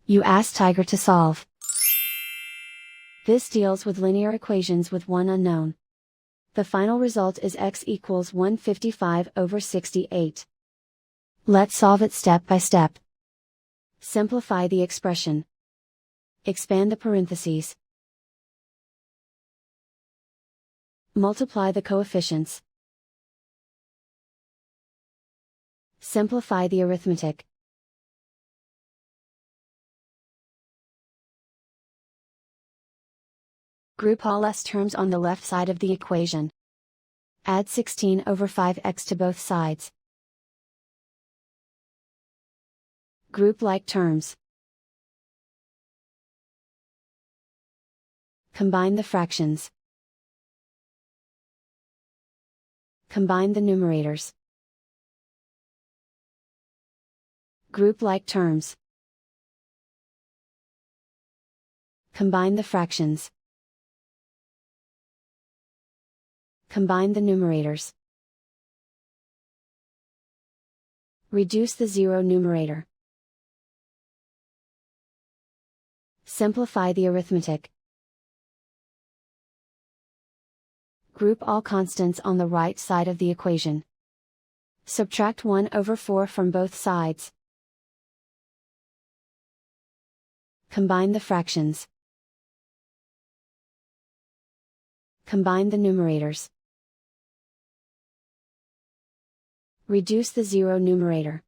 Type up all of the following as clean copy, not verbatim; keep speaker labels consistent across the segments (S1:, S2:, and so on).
S1: You ask Tiger to solve. This deals with linear equations with one unknown. The final result is x equals 155/68. Let's solve it step by step. Simplify the expression. Expand the parentheses. Multiply the coefficients. Simplify the arithmetic. Group all s terms on the left side of the equation. Add 16/5x to both sides. Group like terms. Combine the fractions. Combine the numerators. Group like terms. Combine the fractions. Combine the numerators. Reduce the zero numerator. Simplify the arithmetic. Group all constants on the right side of the equation. Subtract 1/4 from both sides. Combine the fractions. Combine the numerators. Reduce the zero numerator.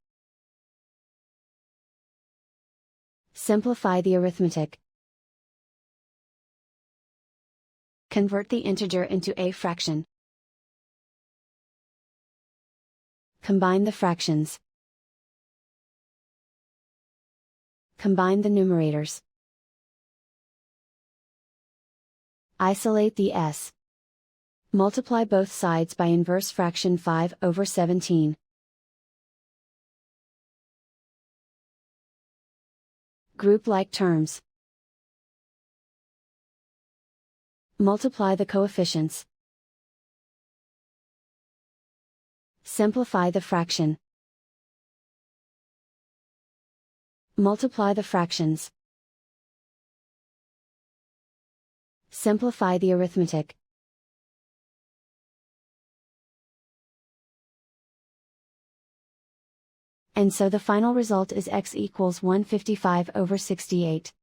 S1: Simplify the arithmetic. Convert the integer into a fraction. Combine the fractions. Combine the numerators. Isolate the s. Multiply both sides by inverse fraction 5/17. Group like terms. Multiply the coefficients. Simplify the fraction. Multiply the fractions. Simplify the arithmetic. And so the final result is x equals 155/68.